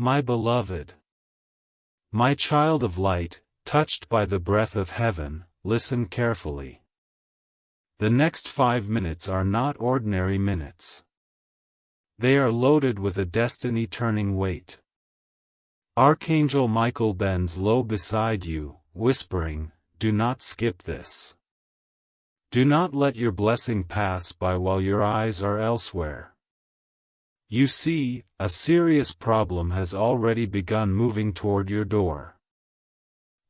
My beloved, my child of light, touched by the breath of heaven, listen carefully. The next 5 minutes are not ordinary minutes. They are loaded with a destiny-turning weight. Archangel Michael bends low beside you, whispering, "Do not skip this. Do not let your blessing pass by while your eyes are elsewhere." You see, a serious problem has already begun moving toward your door.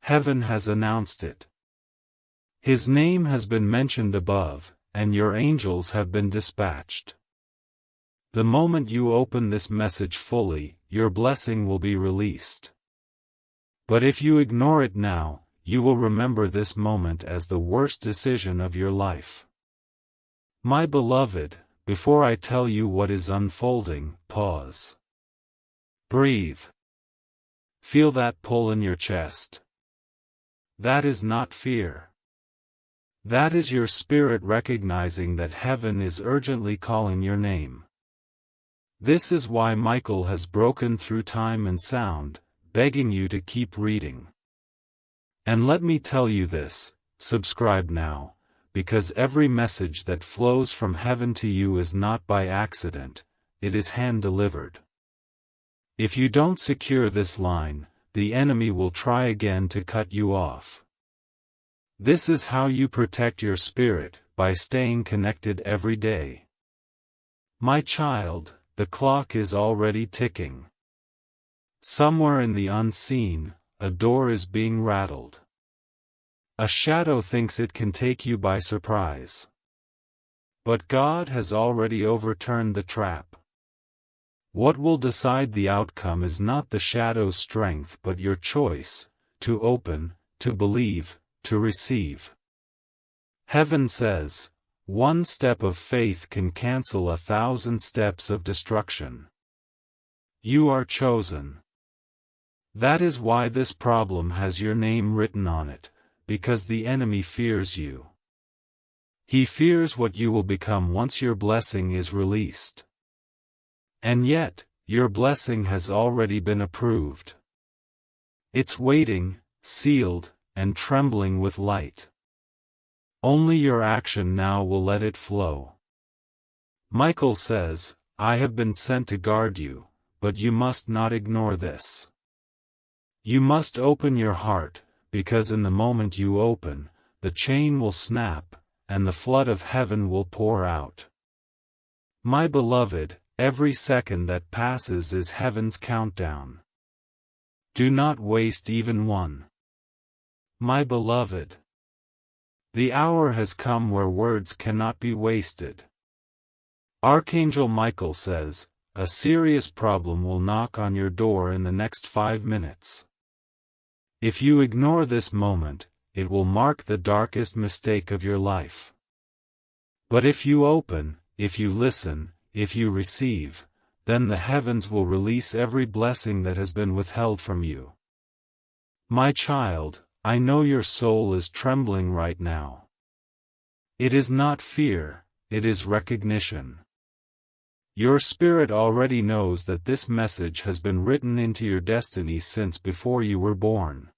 Heaven has announced it. His name has been mentioned above, and your angels have been dispatched. The moment you open this message fully, your blessing will be released. But if you ignore it now, you will remember this moment as the worst decision of your life. My beloved, before I tell you what is unfolding, pause. Breathe. Feel that pull in your chest. That is not fear. That is your spirit recognizing that heaven is urgently calling your name. This is why Michael has broken through time and sound, begging you to keep reading. And let me tell you this, subscribe now, because every message that flows from heaven to you is not by accident, it is hand-delivered. If you don't secure this line, the enemy will try again to cut you off. This is how you protect your spirit, by staying connected every day. My child, the clock is already ticking. Somewhere in the unseen, a door is being rattled. A shadow thinks it can take you by surprise. But God has already overturned the trap. What will decide the outcome is not the shadow's strength but your choice, to open, to believe, to receive. Heaven says, one step of faith can cancel 1,000 steps of destruction. You are chosen. That is why this problem has your name written on it, because the enemy fears you. He fears what you will become once your blessing is released. And yet, your blessing has already been approved. It's waiting, sealed, and trembling with light. Only your action now will let it flow. Michael says, I have been sent to guard you, but you must not ignore this. You must open your heart, because in the moment you open, the chain will snap, and the flood of heaven will pour out. My beloved, every second that passes is heaven's countdown. Do not waste even one. My beloved, the hour has come where words cannot be wasted. Archangel Michael says, a serious problem will knock on your door in the next 5 minutes. If you ignore this moment, it will mark the darkest mistake of your life. But if you open, if you listen, if you receive, then the heavens will release every blessing that has been withheld from you. My child, I know your soul is trembling right now. It is not fear, it is recognition. Your spirit already knows that this message has been written into your destiny since before you were born.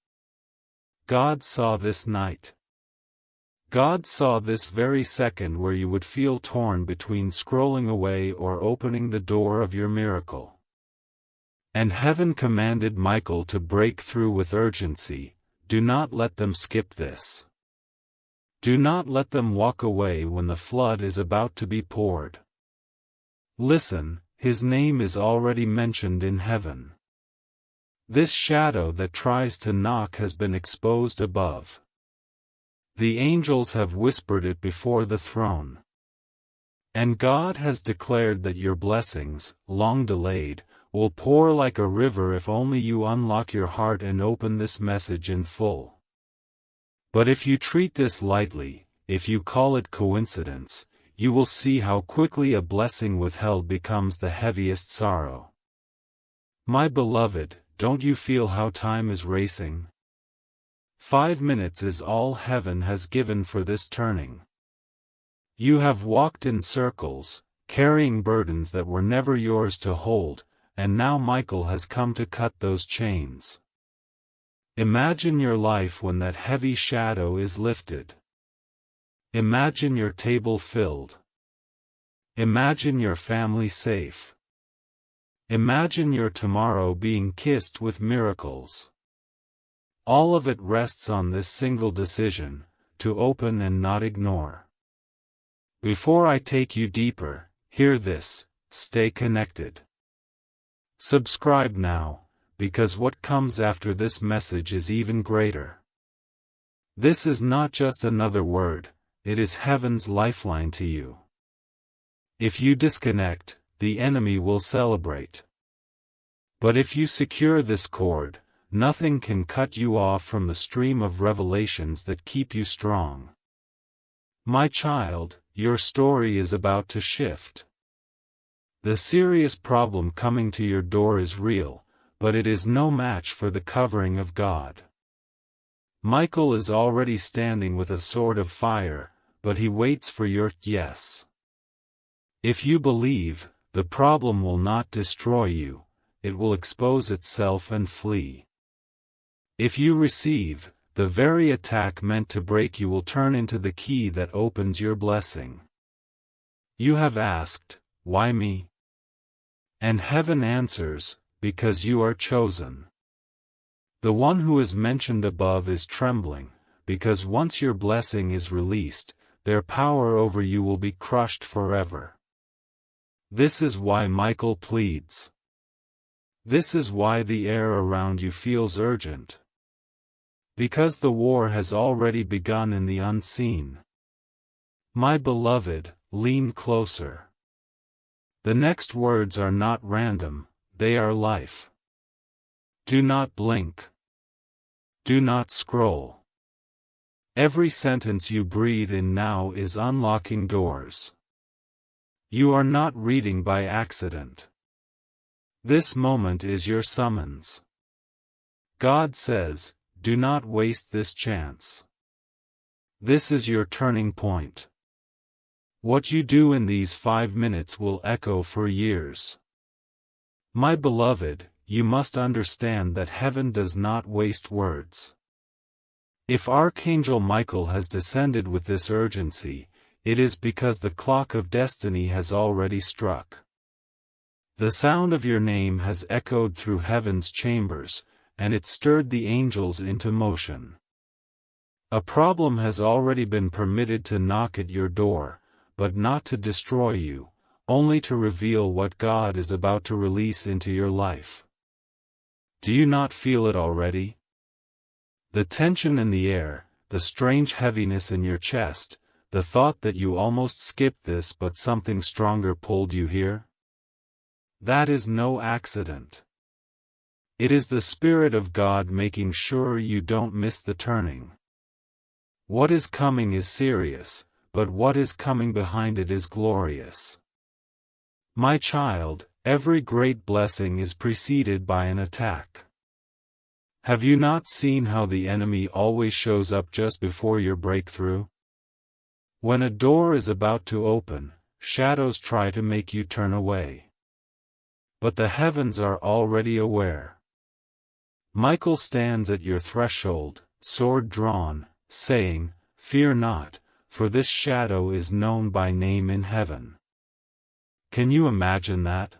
God saw this night. God saw this very second where you would feel torn between scrolling away or opening the door of your miracle. And heaven commanded Michael to break through with urgency. Do not let them skip this. Do not let them walk away when the flood is about to be poured. Listen, his name is already mentioned in heaven. This shadow that tries to knock has been exposed above. The angels have whispered it before the throne. And God has declared that your blessings, long delayed, will pour like a river if only you unlock your heart and open this message in full. But if you treat this lightly, if you call it coincidence, you will see how quickly a blessing withheld becomes the heaviest sorrow. My beloved, don't you feel how time is racing? 5 minutes is all heaven has given for this turning. You have walked in circles, carrying burdens that were never yours to hold, and now Michael has come to cut those chains. Imagine your life when that heavy shadow is lifted. Imagine your table filled. Imagine your family safe. Imagine your tomorrow being kissed with miracles. All of it rests on this single decision, to open and not ignore. Before I take you deeper, hear this: stay connected. Subscribe now, because what comes after this message is even greater. This is not just another word, it is heaven's lifeline to you. If you disconnect, the enemy will celebrate. But if you secure this cord, nothing can cut you off from the stream of revelations that keep you strong. My child, your story is about to shift. The serious problem coming to your door is real, but it is no match for the covering of God. Michael is already standing with a sword of fire, but he waits for your yes. If you believe, the problem will not destroy you, it will expose itself and flee. If you receive, the very attack meant to break you will turn into the key that opens your blessing. You have asked, why me? And heaven answers, because you are chosen. The one who is mentioned above is trembling, because once your blessing is released, their power over you will be crushed forever. This is why Michael pleads. This is why the air around you feels urgent. Because the war has already begun in the unseen. My beloved, lean closer. The next words are not random, they are life. Do not blink. Do not scroll. Every sentence you breathe in now is unlocking doors. You are not reading by accident. This moment is your summons. God says, do not waste this chance. This is your turning point. What you do in these 5 minutes will echo for years. My beloved, you must understand that heaven does not waste words. If Archangel Michael has descended with this urgency, it is because the clock of destiny has already struck. The sound of your name has echoed through heaven's chambers, and it stirred the angels into motion. A problem has already been permitted to knock at your door, but not to destroy you, only to reveal what God is about to release into your life. Do you not feel it already? The tension in the air, the strange heaviness in your chest, the thought that you almost skipped this but something stronger pulled you here? That is no accident. It is the Spirit of God making sure you don't miss the turning. What is coming is serious, but what is coming behind it is glorious. My child, every great blessing is preceded by an attack. Have you not seen how the enemy always shows up just before your breakthrough? When a door is about to open, shadows try to make you turn away. But the heavens are already aware. Michael stands at your threshold, sword drawn, saying, "Fear not, for this shadow is known by name in heaven." Can you imagine that?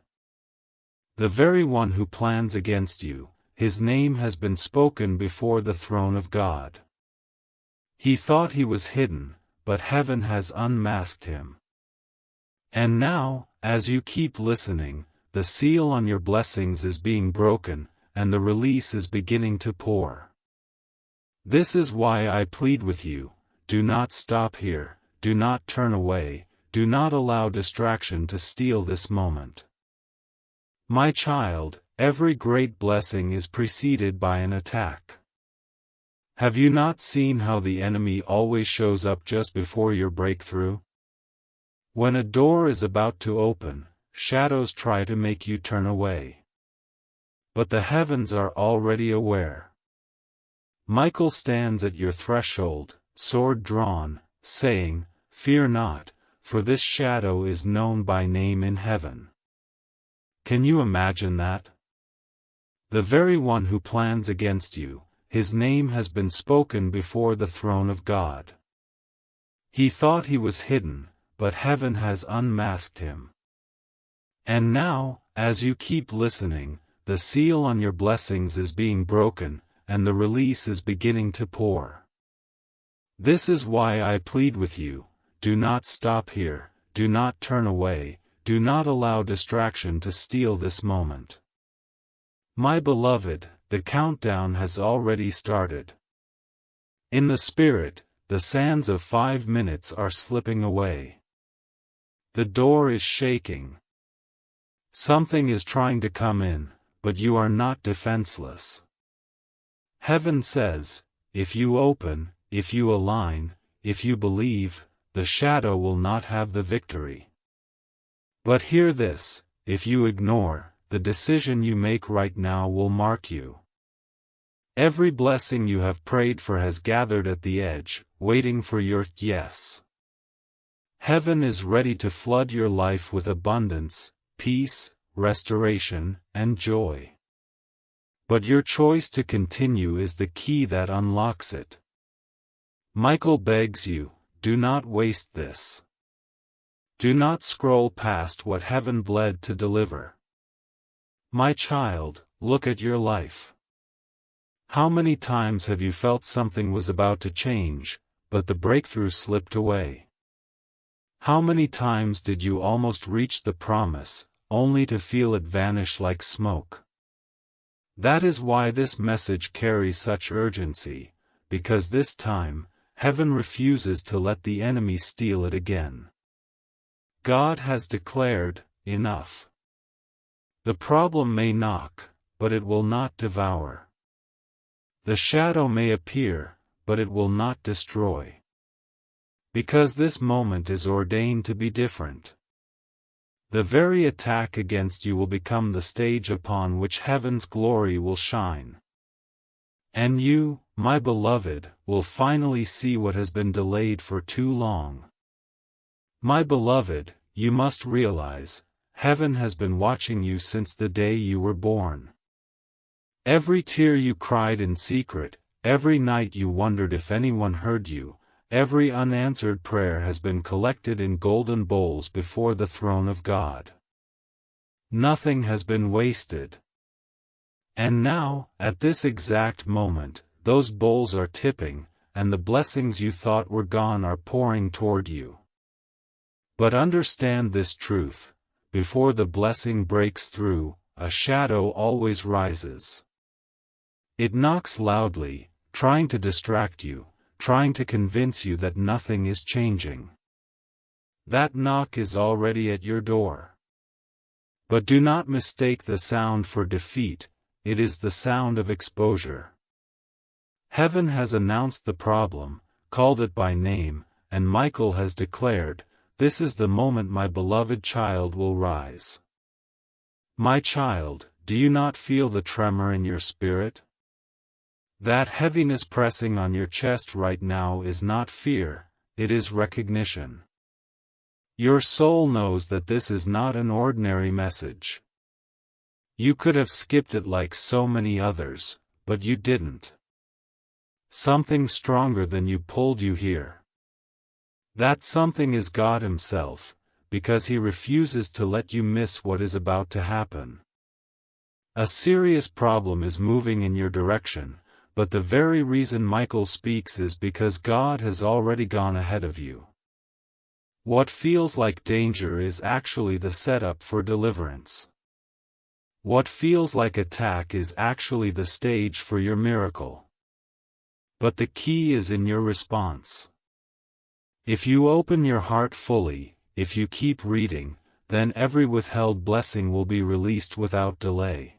The very one who plans against you, his name has been spoken before the throne of God. He thought he was hidden, but heaven has unmasked him. And now, as you keep listening, the seal on your blessings is being broken, and the release is beginning to pour. This is why I plead with you, do not stop here, do not turn away, do not allow distraction to steal this moment. My child, every great blessing is preceded by an attack. Have you not seen how the enemy always shows up just before your breakthrough? When a door is about to open, shadows try to make you turn away. But the heavens are already aware. Michael stands at your threshold, sword drawn, saying, "Fear not, for this shadow is known by name in heaven." Can you imagine that? The very one who plans against you, his name has been spoken before the throne of God. He thought he was hidden, but heaven has unmasked him. And now, as you keep listening, the seal on your blessings is being broken, and the release is beginning to pour. This is why I plead with you, do not stop here, do not turn away, do not allow distraction to steal this moment. My beloved, the countdown has already started. In the Spirit, the sands of 5 minutes are slipping away. The door is shaking. Something is trying to come in, but you are not defenseless. Heaven says, if you open, if you align, if you believe, the shadow will not have the victory. But hear this, if you ignore, the decision you make right now will mark you. Every blessing you have prayed for has gathered at the edge, waiting for your yes. Heaven is ready to flood your life with abundance, peace, restoration, and joy. But your choice to continue is the key that unlocks it. Michael begs you, do not waste this. Do not scroll past what heaven bled to deliver. My child, look at your life. How many times have you felt something was about to change, but the breakthrough slipped away? How many times did you almost reach the promise, only to feel it vanish like smoke? That is why this message carries such urgency, because this time, heaven refuses to let the enemy steal it again. God has declared, enough. The problem may knock, but it will not devour. The shadow may appear, but it will not destroy. Because this moment is ordained to be different. The very attack against you will become the stage upon which heaven's glory will shine. And you, my beloved, will finally see what has been delayed for too long. My beloved, you must realize, heaven has been watching you since the day you were born. Every tear you cried in secret, every night you wondered if anyone heard you, every unanswered prayer has been collected in golden bowls before the throne of God. Nothing has been wasted. And now, at this exact moment, those bowls are tipping, and the blessings you thought were gone are pouring toward you. But understand this truth, before the blessing breaks through, a shadow always rises. It knocks loudly, trying to distract you, trying to convince you that nothing is changing. That knock is already at your door. But do not mistake the sound for defeat, it is the sound of exposure. Heaven has announced the problem, called it by name, and Michael has declared, this is the moment my beloved child will rise. My child, do you not feel the tremor in your spirit? That heaviness pressing on your chest right now is not fear, it is recognition. Your soul knows that this is not an ordinary message. You could have skipped it like so many others, but you didn't. Something stronger than you pulled you here. That something is God Himself, because He refuses to let you miss what is about to happen. A serious problem is moving in your direction, but the very reason Michael speaks is because God has already gone ahead of you. What feels like danger is actually the setup for deliverance. What feels like attack is actually the stage for your miracle. But the key is in your response. If you open your heart fully, if you keep reading, then every withheld blessing will be released without delay.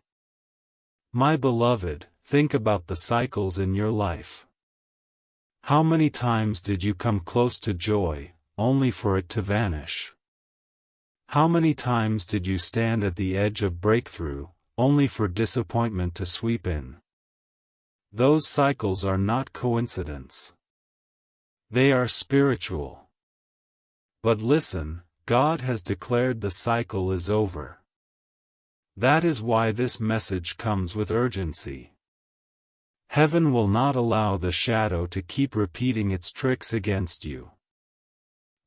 My beloved, think about the cycles in your life. How many times did you come close to joy, only for it to vanish? How many times did you stand at the edge of breakthrough, only for disappointment to sweep in? Those cycles are not coincidence. They are spiritual. But listen, God has declared the cycle is over. That is why this message comes with urgency. Heaven will not allow the shadow to keep repeating its tricks against you.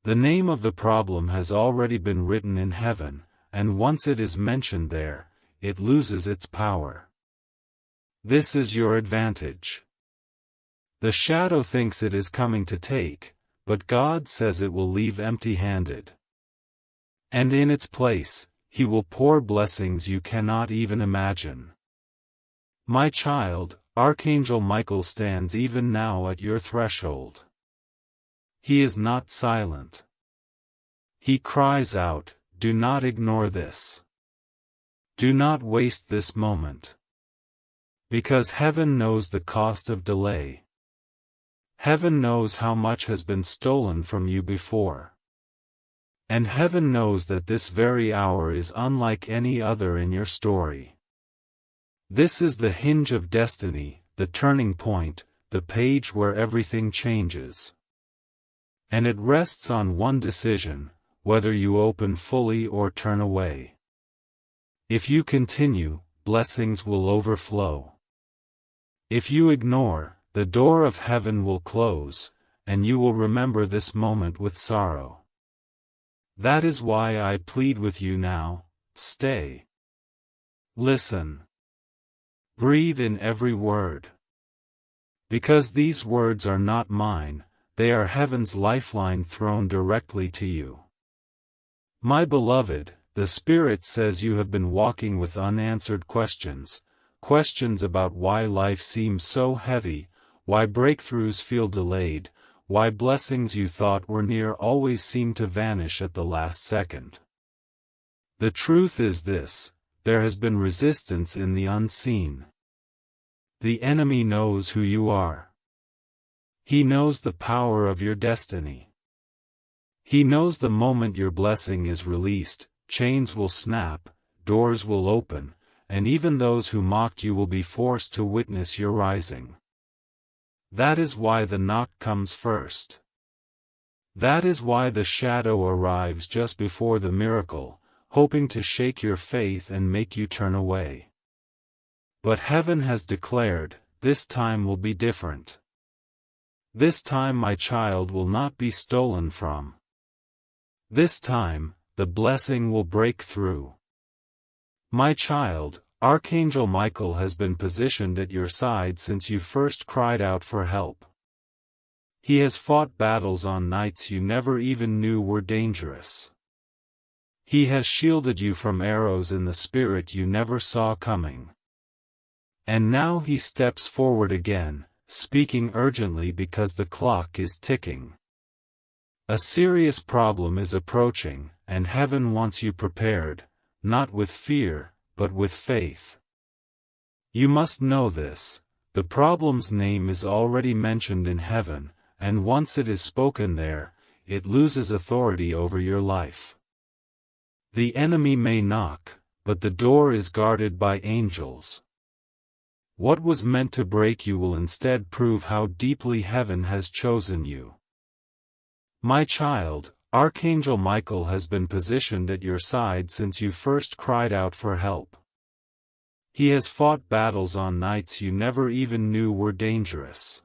The name of the problem has already been written in heaven, and once it is mentioned there, it loses its power. This is your advantage. The shadow thinks it is coming to take, but God says it will leave empty-handed. And in its place, He will pour blessings you cannot even imagine. My child, Archangel Michael stands even now at your threshold. He is not silent. He cries out, "Do not ignore this. Do not waste this moment." Because heaven knows the cost of delay. Heaven knows how much has been stolen from you before. And heaven knows that this very hour is unlike any other in your story. This is the hinge of destiny, the turning point, the page where everything changes. And it rests on one decision, whether you open fully or turn away. If you continue, blessings will overflow. If you ignore, the door of heaven will close, and you will remember this moment with sorrow. That is why I plead with you now, stay. Listen. Breathe in every word. Because these words are not mine, they are heaven's lifeline thrown directly to you. My beloved, the Spirit says you have been walking with unanswered questions, questions about why life seems so heavy, why breakthroughs feel delayed, why blessings you thought were near always seem to vanish at the last second. The truth is this: there has been resistance in the unseen. The enemy knows who you are. He knows the power of your destiny. He knows the moment your blessing is released, chains will snap, doors will open, and even those who mocked you will be forced to witness your rising. That is why the knock comes first. That is why the shadow arrives just before the miracle, hoping to shake your faith and make you turn away. But heaven has declared, this time will be different. This time my child will not be stolen from. This time, the blessing will break through. My child, Archangel Michael has been positioned at your side since you first cried out for help. He has fought battles on nights you never even knew were dangerous. He has shielded you from arrows in the spirit you never saw coming. And now he steps forward again, speaking urgently because the clock is ticking. A serious problem is approaching, and heaven wants you prepared, not with fear, but with faith. You must know this: the problem's name is already mentioned in heaven, and once it is spoken there, it loses authority over your life. The enemy may knock, but the door is guarded by angels. What was meant to break you will instead prove how deeply heaven has chosen you. My child, Archangel Michael has been positioned at your side since you first cried out for help. He has fought battles on nights you never even knew were dangerous.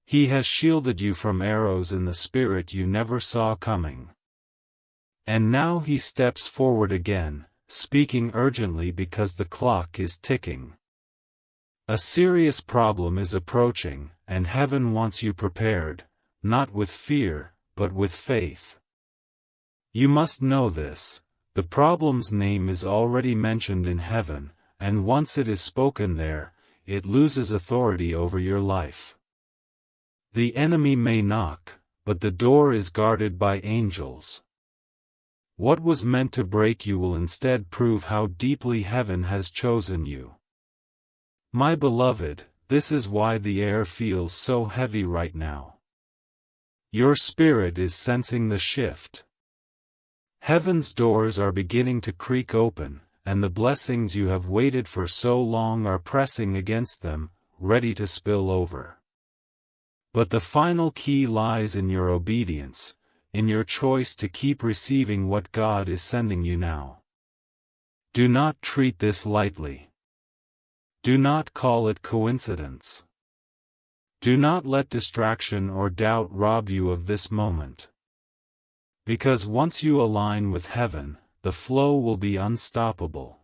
He has shielded you from arrows in the spirit you never saw coming. And now he steps forward again, speaking urgently because the clock is ticking. A serious problem is approaching, and heaven wants you prepared, not with fear, but with faith. You must know this: the problem's name is already mentioned in heaven, and once it is spoken there, it loses authority over your life. The enemy may knock, but the door is guarded by angels. What was meant to break you will instead prove how deeply heaven has chosen you. My beloved, this is why the air feels so heavy right now. Your spirit is sensing the shift. Heaven's doors are beginning to creak open, and the blessings you have waited for so long are pressing against them, ready to spill over. But the final key lies in your obedience, in your choice to keep receiving what God is sending you now. Do not treat this lightly. Do not call it coincidence. Do not let distraction or doubt rob you of this moment. Because once you align with heaven, the flow will be unstoppable.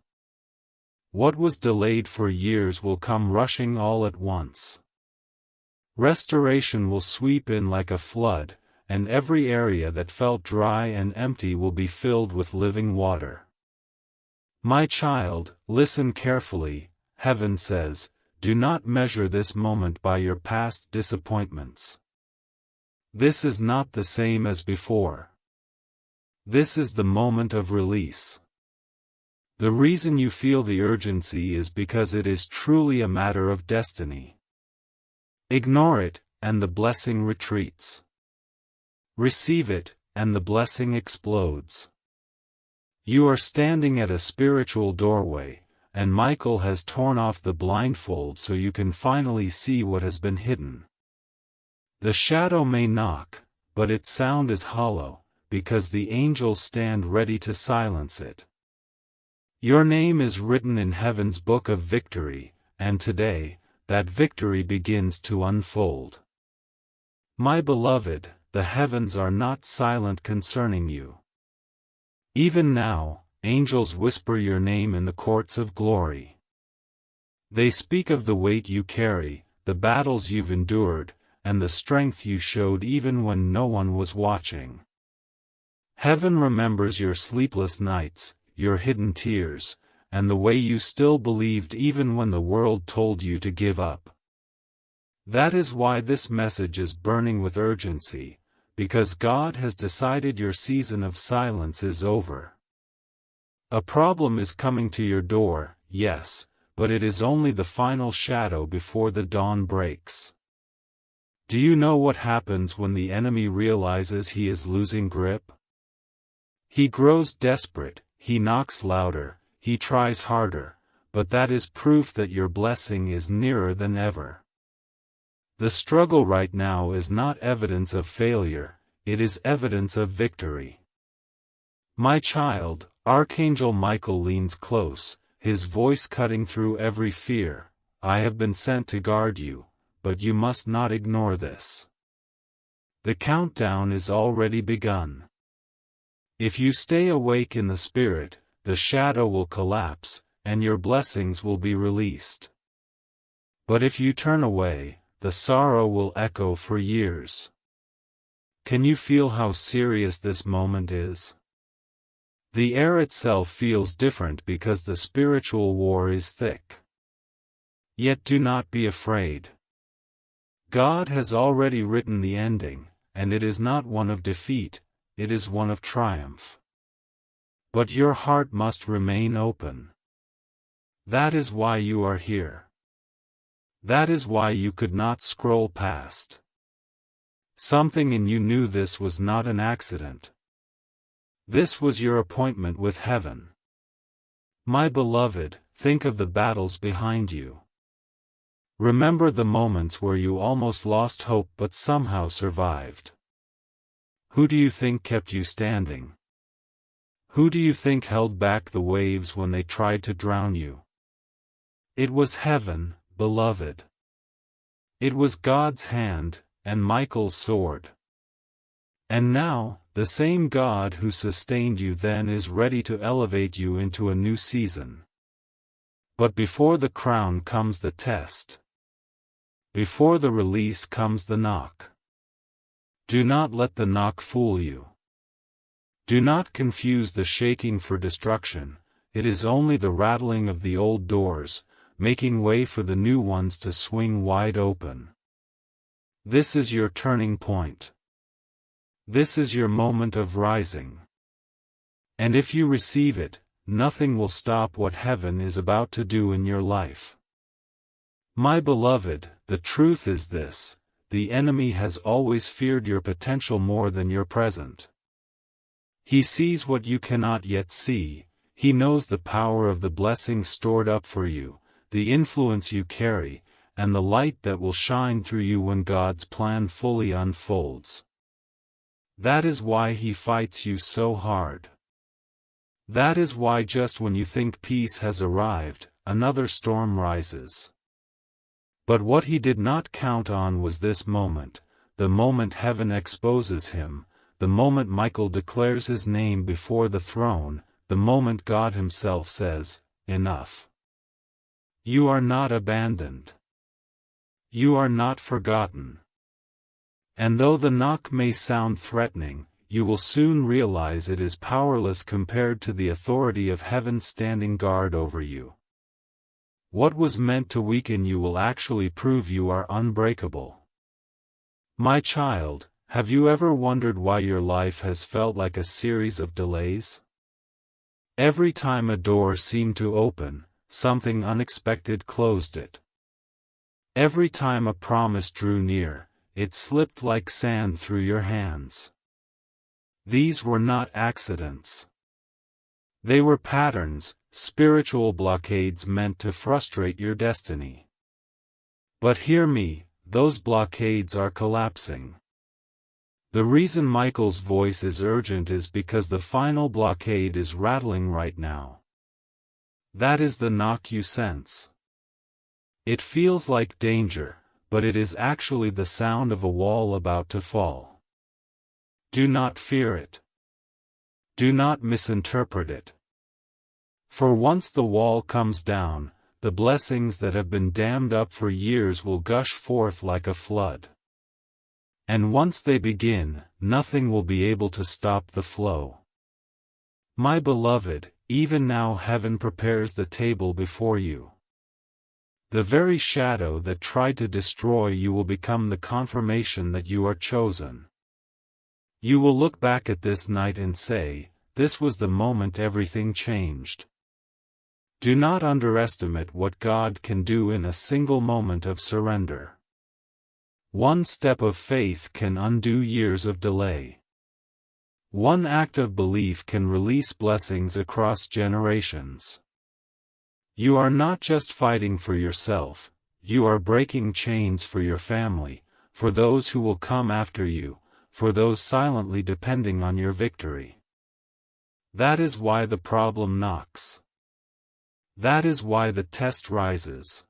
What was delayed for years will come rushing all at once. Restoration will sweep in like a flood, and every area that felt dry and empty will be filled with living water. My child, listen carefully. Heaven says, do not measure this moment by your past disappointments. This is not the same as before. This is the moment of release. The reason you feel the urgency is because it is truly a matter of destiny. Ignore it, and the blessing retreats. Receive it, and the blessing explodes. You are standing at a spiritual doorway, and Michael has torn off the blindfold so you can finally see what has been hidden. The shadow may knock, but its sound is hollow, because the angels stand ready to silence it. Your name is written in heaven's book of victory, and today, that victory begins to unfold. My beloved, the heavens are not silent concerning you. Even now, angels whisper your name in the courts of glory. They speak of the weight you carry, the battles you've endured, and the strength you showed even when no one was watching. Heaven remembers your sleepless nights, your hidden tears, and the way you still believed even when the world told you to give up. That is why this message is burning with urgency, because God has decided your season of silence is over. A problem is coming to your door, yes, but it is only the final shadow before the dawn breaks. Do you know what happens when the enemy realizes he is losing grip? He grows desperate, he knocks louder, he tries harder, but that is proof that your blessing is nearer than ever. The struggle right now is not evidence of failure, it is evidence of victory. My child, Archangel Michael leans close, his voice cutting through every fear. I have been sent to guard you, but you must not ignore this. The countdown is already begun. If you stay awake in the Spirit, the shadow will collapse, and your blessings will be released. But if you turn away, the sorrow will echo for years. Can you feel how serious this moment is? The air itself feels different because the spiritual war is thick. Yet do not be afraid. God has already written the ending, and it is not one of defeat, it is one of triumph. But your heart must remain open. That is why you are here. That is why you could not scroll past. Something in you knew this was not an accident. This was your appointment with heaven. My beloved, think of the battles behind you. Remember the moments where you almost lost hope but somehow survived. Who do you think kept you standing? Who do you think held back the waves when they tried to drown you? It was heaven, beloved. It was God's hand, and Michael's sword. And now, the same God who sustained you then is ready to elevate you into a new season. But before the crown comes the test. Before the release comes the knock. Do not let the knock fool you. Do not confuse the shaking for destruction, it is only the rattling of the old doors, making way for the new ones to swing wide open. This is your turning point. This is your moment of rising. And if you receive it, nothing will stop what heaven is about to do in your life. My beloved, the truth is this: the enemy has always feared your potential more than your present. He sees what you cannot yet see, he knows the power of the blessing stored up for you, the influence you carry, and the light that will shine through you when God's plan fully unfolds. That is why he fights you so hard. That is why just when you think peace has arrived, another storm rises. But what he did not count on was this moment, the moment heaven exposes him, the moment Michael declares his name before the throne, the moment God himself says, "Enough. You are not abandoned. You are not forgotten." And though the knock may sound threatening, you will soon realize it is powerless compared to the authority of heaven standing guard over you. What was meant to weaken you will actually prove you are unbreakable. My child, have you ever wondered why your life has felt like a series of delays? Every time a door seemed to open, something unexpected closed it. Every time a promise drew near, it slipped like sand through your hands. These were not accidents. They were patterns, spiritual blockades meant to frustrate your destiny. But hear me, those blockades are collapsing. The reason Michael's voice is urgent is because the final blockade is rattling right now. That is the knock you sense. It feels like danger, but it is actually the sound of a wall about to fall. Do not fear it. Do not misinterpret it. For once the wall comes down, the blessings that have been dammed up for years will gush forth like a flood. And once they begin, nothing will be able to stop the flow. My beloved, even now heaven prepares the table before you. The very shadow that tried to destroy you will become the confirmation that you are chosen. You will look back at this night and say, "This was the moment everything changed." Do not underestimate what God can do in a single moment of surrender. One step of faith can undo years of delay. One act of belief can release blessings across generations. You are not just fighting for yourself, you are breaking chains for your family, for those who will come after you, for those silently depending on your victory. That is why the problem knocks. That is why the test rises.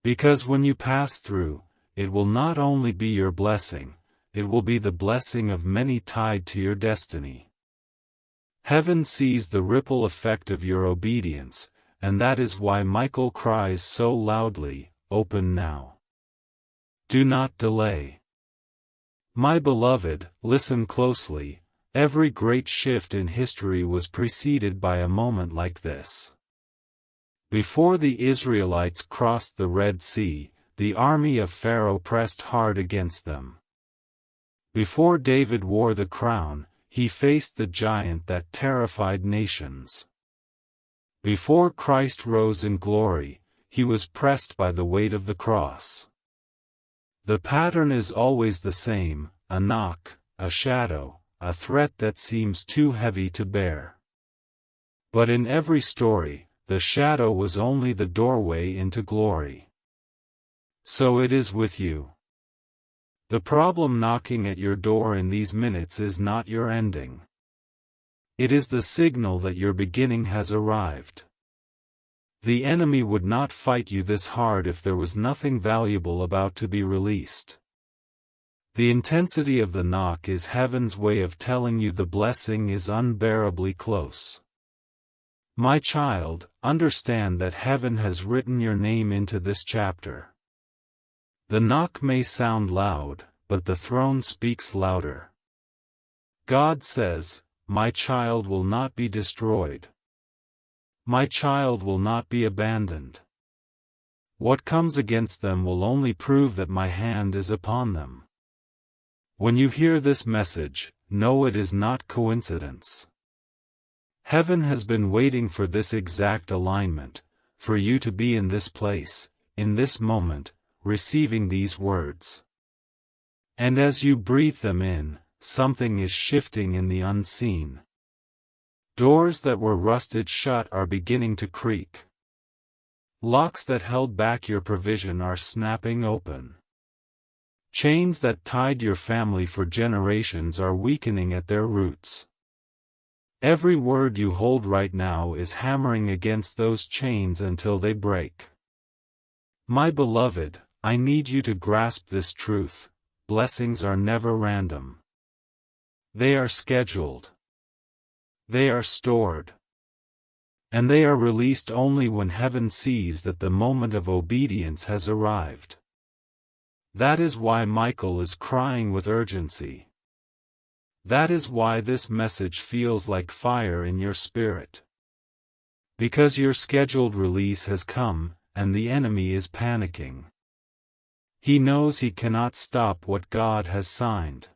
Because when you pass through, it will not only be your blessing, it will be the blessing of many tied to your destiny. Heaven sees the ripple effect of your obedience, and that is why Michael cries so loudly, "Open now. Do not delay." My beloved, listen closely, every great shift in history was preceded by a moment like this. Before the Israelites crossed the Red Sea, the army of Pharaoh pressed hard against them. Before David wore the crown, he faced the giant that terrified nations. Before Christ rose in glory, he was pressed by the weight of the cross. The pattern is always the same: a knock, a shadow, a threat that seems too heavy to bear. But in every story, the shadow was only the doorway into glory. So it is with you. The problem knocking at your door in these minutes is not your ending. It is the signal that your beginning has arrived. The enemy would not fight you this hard if there was nothing valuable about to be released. The intensity of the knock is heaven's way of telling you the blessing is unbearably close. My child, understand that heaven has written your name into this chapter. The knock may sound loud, but the throne speaks louder. God says, "My child will not be destroyed. My child will not be abandoned. What comes against them will only prove that my hand is upon them." When you hear this message, know it is not coincidence. Heaven has been waiting for this exact alignment, for you to be in this place, in this moment, receiving these words. And as you breathe them in, something is shifting in the unseen. Doors that were rusted shut are beginning to creak. Locks that held back your provision are snapping open. Chains that tied your family for generations are weakening at their roots. Every word you hold right now is hammering against those chains until they break. My beloved, I need you to grasp this truth: blessings are never random. They are scheduled. They are stored. And they are released only when heaven sees that the moment of obedience has arrived. That is why Michael is crying with urgency. That is why this message feels like fire in your spirit. Because your scheduled release has come, and the enemy is panicking. He knows he cannot stop what God has signed.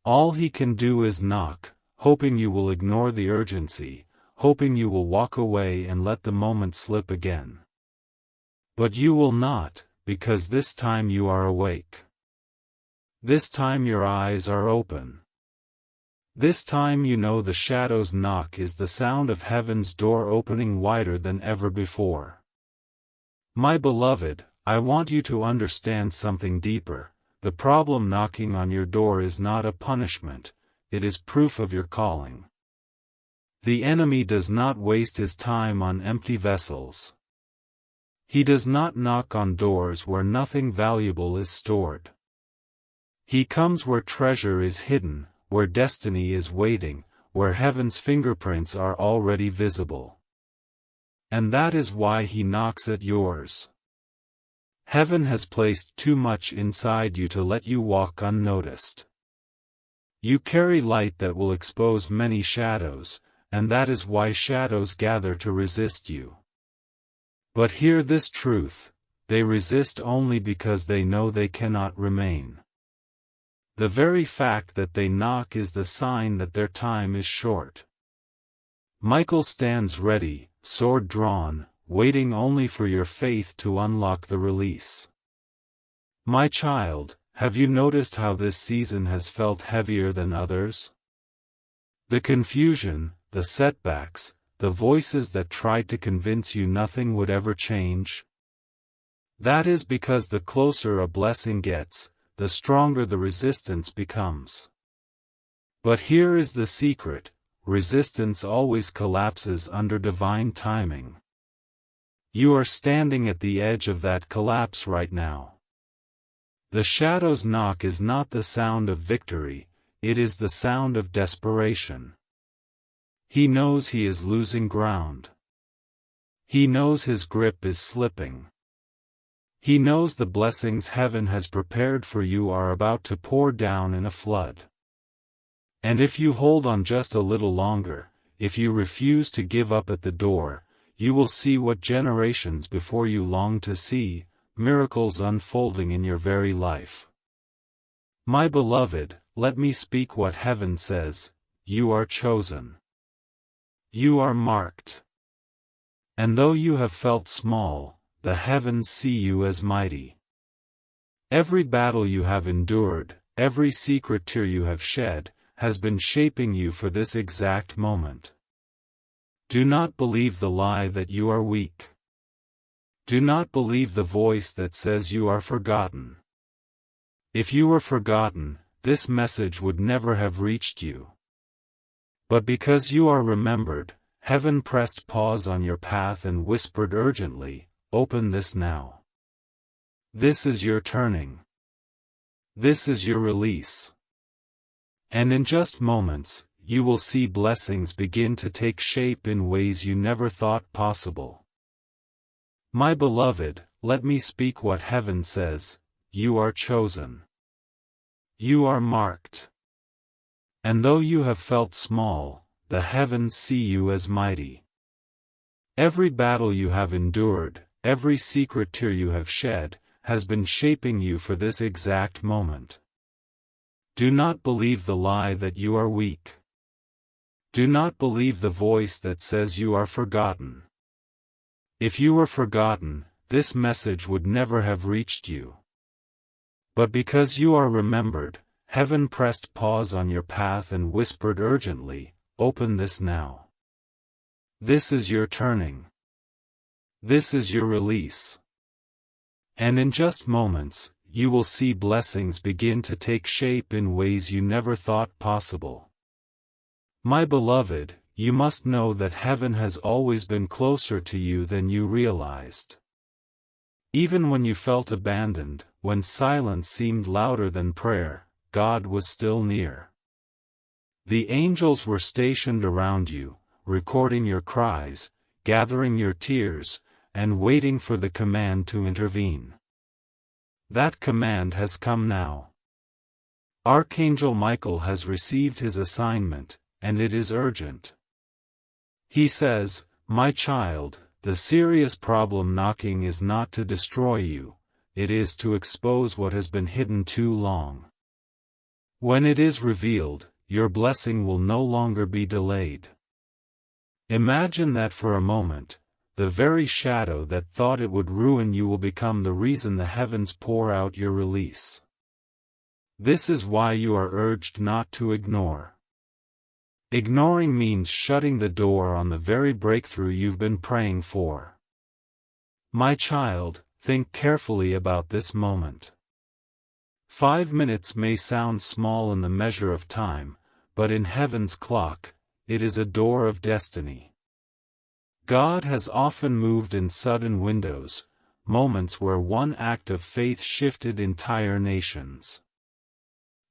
All he can do is knock, hoping you will ignore the urgency, hoping you will walk away and let the moment slip again. But you will not, because this time you are awake. This time your eyes are open. This time you know the shadow's knock is the sound of heaven's door opening wider than ever before. My beloved, I want you to understand something deeper. The problem knocking on your door is not a punishment, it is proof of your calling. The enemy does not waste his time on empty vessels. He does not knock on doors where nothing valuable is stored. He comes where treasure is hidden, where destiny is waiting, where heaven's fingerprints are already visible. And that is why he knocks at yours. Heaven has placed too much inside you to let you walk unnoticed. You carry light that will expose many shadows, and that is why shadows gather to resist you. But hear this truth: they resist only because they know they cannot remain. The very fact that they knock is the sign that their time is short. Michael stands ready, sword drawn, waiting only for your faith to unlock the release. My child, have you noticed how this season has felt heavier than others? The confusion, the setbacks, the voices that tried to convince you nothing would ever change? That is because the closer a blessing gets, the stronger the resistance becomes. But here is the secret: resistance always collapses under divine timing. You are standing at the edge of that collapse right now. The shadow's knock is not the sound of victory, it is the sound of desperation. He knows he is losing ground. He knows his grip is slipping. He knows the blessings heaven has prepared for you are about to pour down in a flood. And if you hold on just a little longer, if you refuse to give up at the door, you will see what generations before you long to see: miracles unfolding in your very life. My beloved, let me speak what heaven says: you are chosen. You are marked. And though you have felt small, the heavens see you as mighty. Every battle you have endured, every secret tear you have shed, has been shaping you for this exact moment. Do not believe the lie that you are weak. Do not believe the voice that says you are forgotten. If you were forgotten, this message would never have reached you. But because you are remembered, heaven pressed pause on your path and whispered urgently, "Open this now. This is your turning. This is your release." And in just moments, you will see blessings begin to take shape in ways you never thought possible. My beloved, let me speak what heaven says: you are chosen. You are marked. And though you have felt small, the heavens see you as mighty. Every battle you have endured, every secret tear you have shed, has been shaping you for this exact moment. Do not believe the lie that you are weak. Do not believe the voice that says you are forgotten. If you were forgotten, this message would never have reached you. But because you are remembered, heaven pressed pause on your path and whispered urgently, "Open this now. This is your turning. This is your release." And in just moments, you will see blessings begin to take shape in ways you never thought possible. My beloved, you must know that heaven has always been closer to you than you realized. Even when you felt abandoned, when silence seemed louder than prayer, God was still near. The angels were stationed around you, recording your cries, gathering your tears, and waiting for the command to intervene. That command has come now. Archangel Michael has received his assignment, and it is urgent. He says, "My child, the serious problem knocking is not to destroy you, it is to expose what has been hidden too long. When it is revealed, your blessing will no longer be delayed." Imagine that for a moment. The very shadow that thought it would ruin you will become the reason the heavens pour out your release. This is why you are urged not to ignore. Ignoring means shutting the door on the very breakthrough you've been praying for. My child, think carefully about this moment. 5 minutes may sound small in the measure of time, but in heaven's clock, it is a door of destiny. God has often moved in sudden windows, moments where one act of faith shifted entire nations.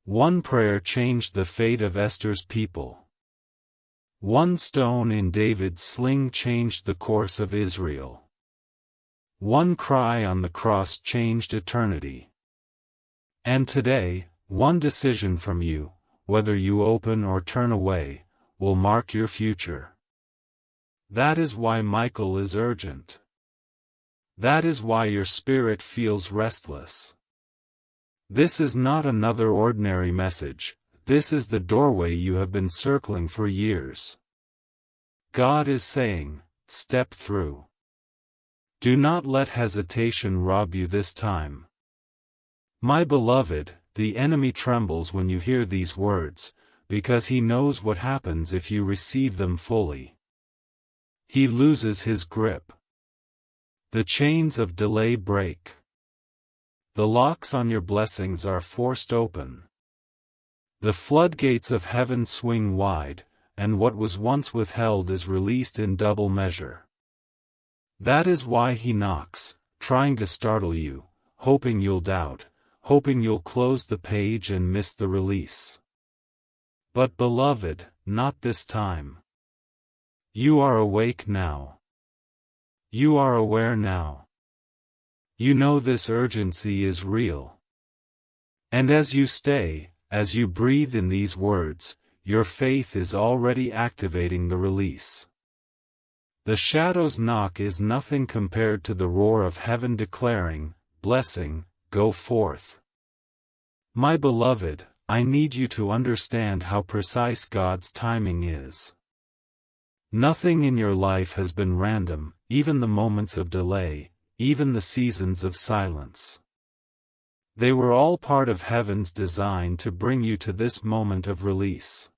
One prayer changed the fate of Esther's people. One stone in David's sling changed the course of Israel. One cry on the cross changed eternity. And today, one decision from you, whether you open or turn away, will mark your future. That is why Michael is urgent. That is why your spirit feels restless. This is not another ordinary message, this is the doorway you have been circling for years. God is saying, step through. Do not let hesitation rob you this time. My beloved, the enemy trembles when you hear these words, because he knows what happens if you receive them fully. He loses his grip. The chains of delay break. The locks on your blessings are forced open. The floodgates of heaven swing wide, and what was once withheld is released in double measure. That is why he knocks, trying to startle you, hoping you'll doubt, hoping you'll close the page and miss the release. But beloved, not this time. You are awake now. You are aware now. You know this urgency is real. And as you stay, as you breathe in these words, your faith is already activating the release. The shadow's knock is nothing compared to the roar of heaven declaring, blessing, go forth. My beloved, I need you to understand how precise God's timing is. Nothing in your life has been random, even the moments of delay, even the seasons of silence. They were all part of heaven's design to bring you to this moment of release.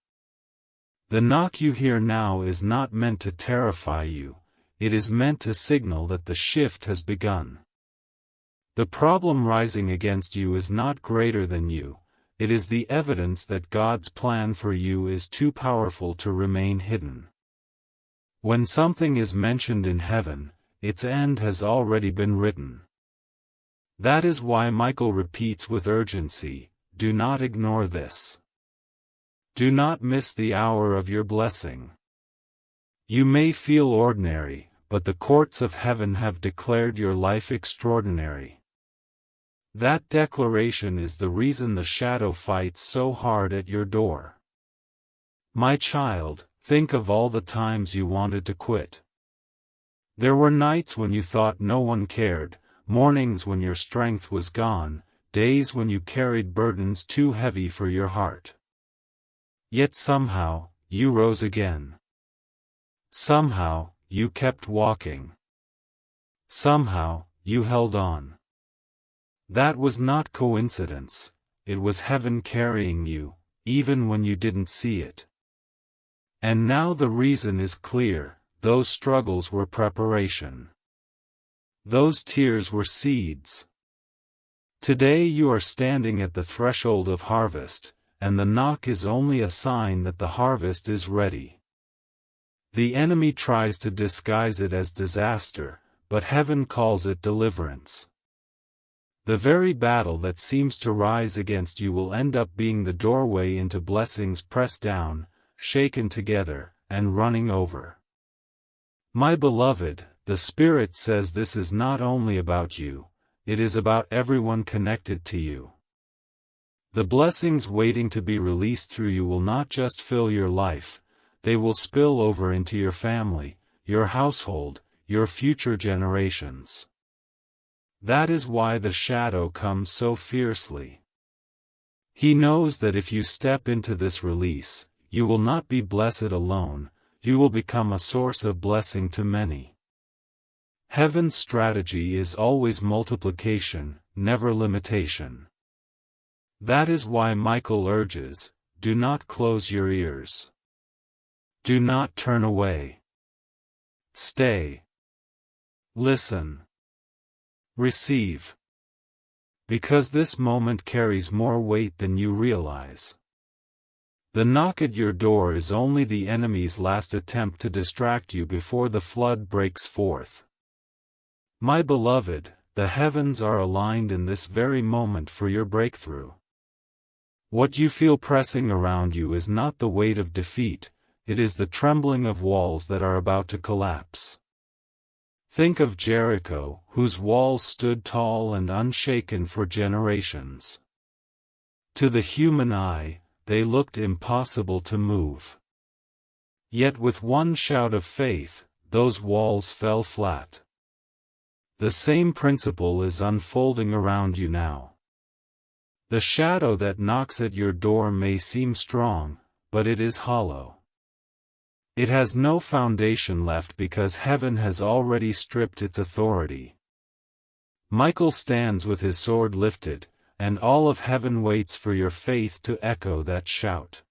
The knock you hear now is not meant to terrify you, it is meant to signal that the shift has begun. The problem rising against you is not greater than you, it is the evidence that God's plan for you is too powerful to remain hidden. When something is mentioned in heaven, its end has already been written. That is why Michael repeats with urgency, do not ignore this. Do not miss the hour of your blessing. You may feel ordinary, but the courts of heaven have declared your life extraordinary. That declaration is the reason the shadow fights so hard at your door. My child, think of all the times you wanted to quit. There were nights when you thought no one cared, mornings when your strength was gone, days when you carried burdens too heavy for your heart. Yet somehow, you rose again. Somehow, you kept walking. Somehow, you held on. That was not coincidence, it was heaven carrying you, even when you didn't see it. And now the reason is clear, those struggles were preparation. Those tears were seeds. Today you are standing at the threshold of harvest, and the knock is only a sign that the harvest is ready. The enemy tries to disguise it as disaster, but heaven calls it deliverance. The very battle that seems to rise against you will end up being the doorway into blessings pressed down, shaken together, and running over. My beloved, the Spirit says this is not only about you, it is about everyone connected to you. The blessings waiting to be released through you will not just fill your life, they will spill over into your family, your household, your future generations. That is why the shadow comes so fiercely. He knows that if you step into this release, you will not be blessed alone, you will become a source of blessing to many. Heaven's strategy is always multiplication, never limitation. That is why Michael urges, do not close your ears. Do not turn away. Stay. Listen. Receive. Because this moment carries more weight than you realize. The knock at your door is only the enemy's last attempt to distract you before the flood breaks forth. My beloved, the heavens are aligned in this very moment for your breakthrough. What you feel pressing around you is not the weight of defeat, it is the trembling of walls that are about to collapse. Think of Jericho, whose walls stood tall and unshaken for generations. To the human eye, they looked impossible to move. Yet with one shout of faith, those walls fell flat. The same principle is unfolding around you now. The shadow that knocks at your door may seem strong, but it is hollow. It has no foundation left because heaven has already stripped its authority. Michael stands with his sword lifted, and all of heaven waits for your faith to echo that shout.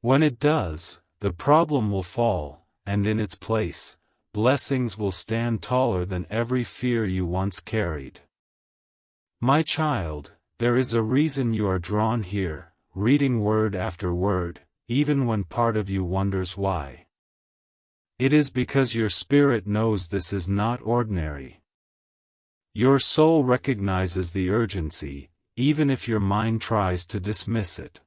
When it does, the problem will fall, and in its place, blessings will stand taller than every fear you once carried. My child, there is a reason you are drawn here, reading word after word, even when part of you wonders why. It is because your spirit knows this is not ordinary. Your soul recognizes the urgency, even if your mind tries to dismiss it.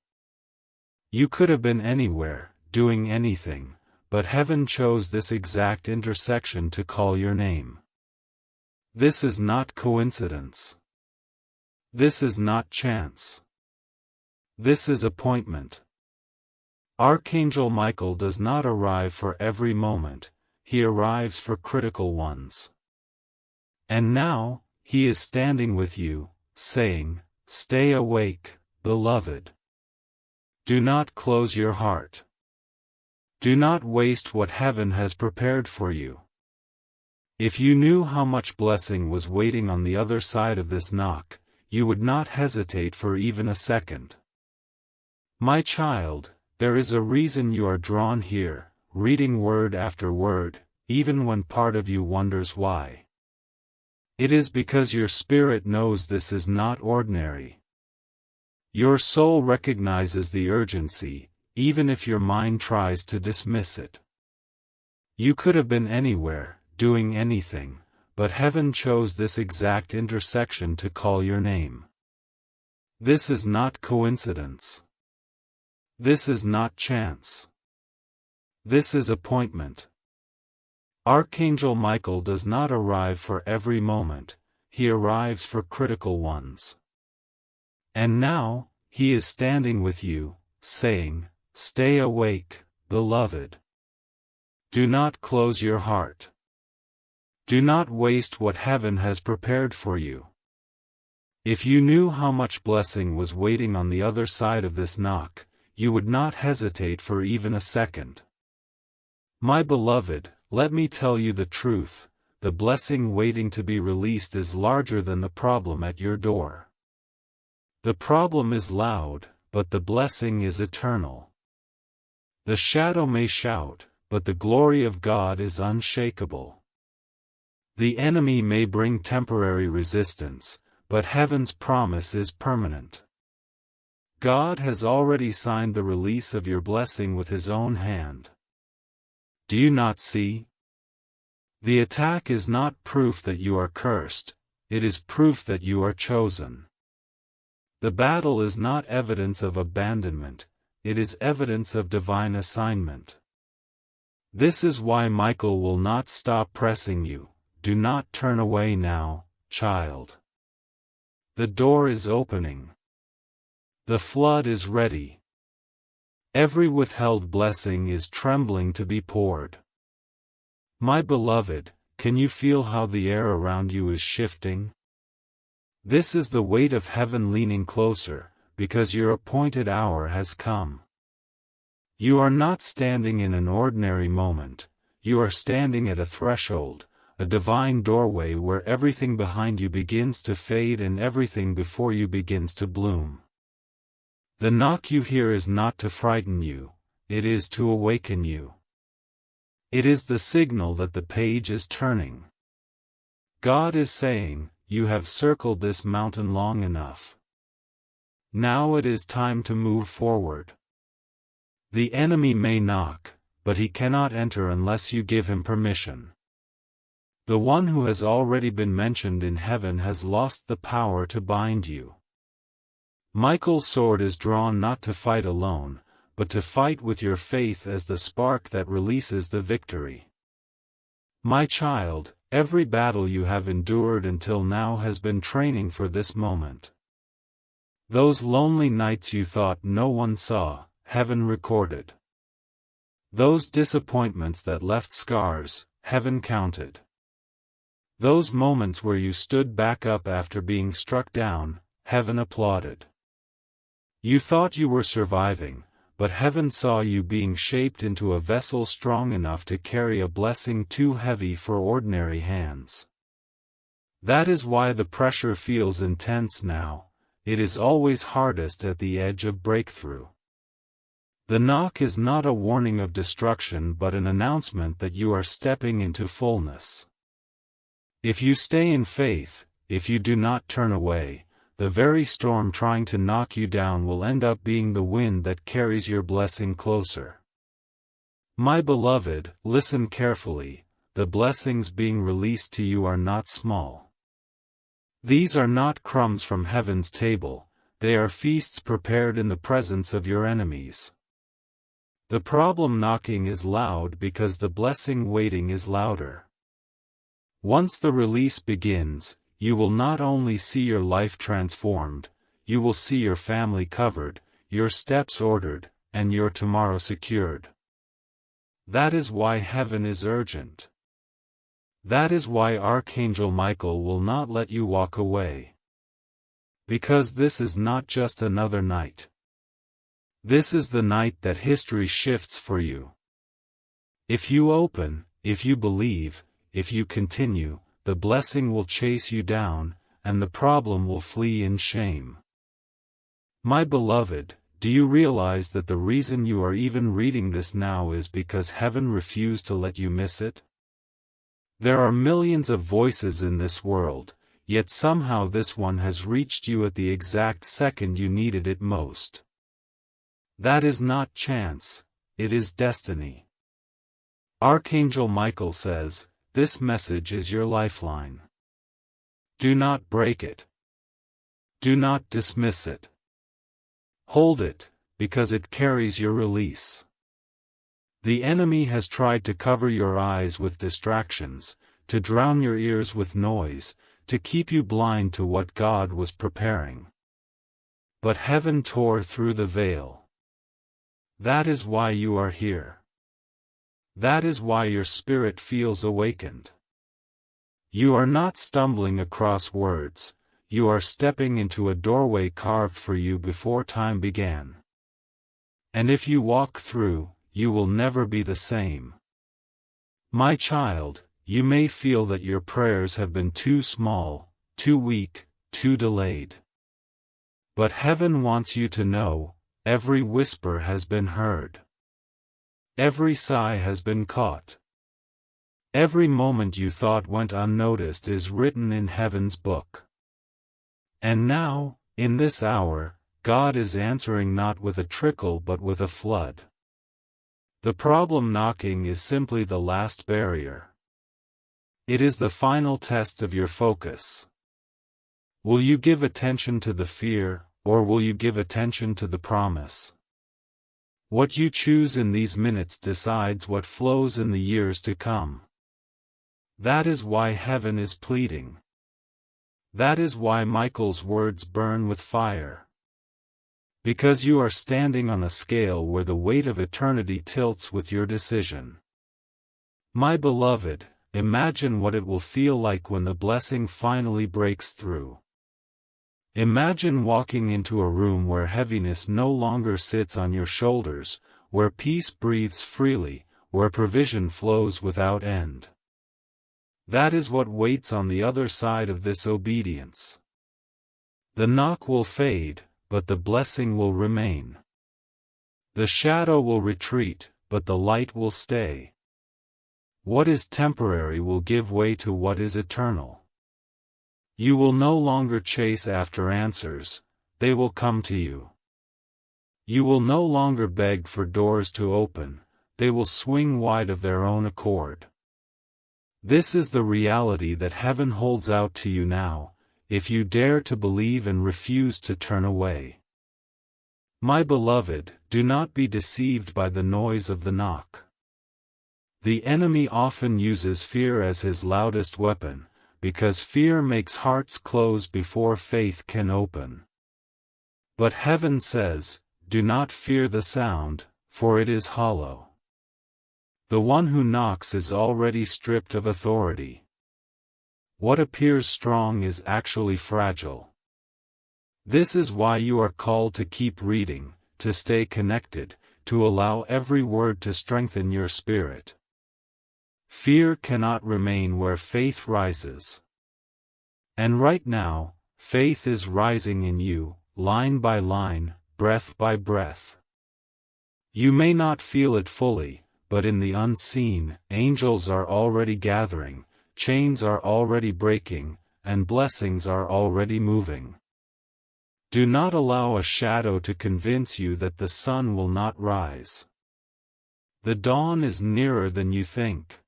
You could have been anywhere, doing anything, but heaven chose this exact intersection to call your name. This is not coincidence. This is not chance. This is appointment. Archangel Michael does not arrive for every moment, he arrives for critical ones. And now, he is standing with you, saying, "Stay awake, beloved. Do not close your heart. Do not waste what heaven has prepared for you." If you knew how much blessing was waiting on the other side of this knock, you would not hesitate for even a second. My child, there is a reason you are drawn here, reading word after word, even when part of you wonders why. It is because your spirit knows this is not ordinary. Your soul recognizes the urgency, even if your mind tries to dismiss it. You could have been anywhere, doing anything, but heaven chose this exact intersection to call your name. This is not coincidence. This is not chance. This is appointment. Archangel Michael does not arrive for every moment, he arrives for critical ones. And now, he is standing with you, saying, "Stay awake, beloved. Do not close your heart. Do not waste what heaven has prepared for you." If you knew how much blessing was waiting on the other side of this knock, you would not hesitate for even a second. My beloved, let me tell you the truth, the blessing waiting to be released is larger than the problem at your door. The problem is loud, but the blessing is eternal. The shadow may shout, but the glory of God is unshakable. The enemy may bring temporary resistance, but heaven's promise is permanent. God has already signed the release of your blessing with His own hand. Do you not see? The attack is not proof that you are cursed, it is proof that you are chosen. The battle is not evidence of abandonment, it is evidence of divine assignment. This is why Michael will not stop pressing you. Do not turn away now, child. The door is opening. The flood is ready. Every withheld blessing is trembling to be poured. My beloved, can you feel how the air around you is shifting? This is the weight of heaven leaning closer, because your appointed hour has come. You are not standing in an ordinary moment, you are standing at a threshold, a divine doorway where everything behind you begins to fade and everything before you begins to bloom. The knock you hear is not to frighten you, it is to awaken you. It is the signal that the page is turning. God is saying, you have circled this mountain long enough. Now it is time to move forward. The enemy may knock, but he cannot enter unless you give him permission. The one who has already been mentioned in heaven has lost the power to bind you. Michael's sword is drawn not to fight alone, but to fight with your faith as the spark that releases the victory. My child, every battle you have endured until now has been training for this moment. Those lonely nights you thought no one saw, heaven recorded. Those disappointments that left scars, heaven counted. Those moments where you stood back up after being struck down, heaven applauded. You thought you were surviving, but heaven saw you being shaped into a vessel strong enough to carry a blessing too heavy for ordinary hands. That is why the pressure feels intense now, it is always hardest at the edge of breakthrough. The knock is not a warning of destruction but an announcement that you are stepping into fullness. If you stay in faith, if you do not turn away, the very storm trying to knock you down will end up being the wind that carries your blessing closer. My beloved, listen carefully, the blessings being released to you are not small. These are not crumbs from heaven's table, they are feasts prepared in the presence of your enemies. The problem knocking is loud because the blessing waiting is louder. Once the release begins, you will not only see your life transformed, you will see your family covered, your steps ordered, and your tomorrow secured. That is why heaven is urgent. That is why Archangel Michael will not let you walk away. Because this is not just another night. This is the night that history shifts for you. If you open, if you believe, if you continue, the blessing will chase you down, and the problem will flee in shame. My beloved, do you realize that the reason you are even reading this now is because heaven refused to let you miss it? There are millions of voices in this world, yet somehow this one has reached you at the exact second you needed it most. That is not chance, it is destiny. Archangel Michael says, this message is your lifeline. Do not break it. Do not dismiss it. Hold it, because it carries your release. The enemy has tried to cover your eyes with distractions, to drown your ears with noise, to keep you blind to what God was preparing. But heaven tore through the veil. That is why you are here. That is why your spirit feels awakened. You are not stumbling across words, you are stepping into a doorway carved for you before time began. And if you walk through, you will never be the same. My child, you may feel that your prayers have been too small, too weak, too delayed. But heaven wants you to know, every whisper has been heard. Every sigh has been caught. Every moment you thought went unnoticed is written in heaven's book. And now, in this hour, God is answering not with a trickle but with a flood. The problem knocking is simply the last barrier. It is the final test of your focus. Will you give attention to the fear, or will you give attention to the promise? What you choose in these minutes decides what flows in the years to come. That is why heaven is pleading. That is why Michael's words burn with fire. Because you are standing on a scale where the weight of eternity tilts with your decision. My beloved, imagine what it will feel like when the blessing finally breaks through. Imagine walking into a room where heaviness no longer sits on your shoulders, where peace breathes freely, where provision flows without end. That is what waits on the other side of this obedience. The knock will fade, but the blessing will remain. The shadow will retreat, but the light will stay. What is temporary will give way to what is eternal. You will no longer chase after answers, they will come to you. You will no longer beg for doors to open, they will swing wide of their own accord. This is the reality that heaven holds out to you now, if you dare to believe and refuse to turn away. My beloved, do not be deceived by the noise of the knock. The enemy often uses fear as his loudest weapon, because fear makes hearts close before faith can open. But heaven says, do not fear the sound, for it is hollow. The one who knocks is already stripped of authority. What appears strong is actually fragile. This is why you are called to keep reading, to stay connected, to allow every word to strengthen your spirit. Fear cannot remain where faith rises. And right now, faith is rising in you, line by line, breath by breath. You may not feel it fully, but in the unseen, angels are already gathering, chains are already breaking, and blessings are already moving. Do not allow a shadow to convince you that the sun will not rise. The dawn is nearer than you think.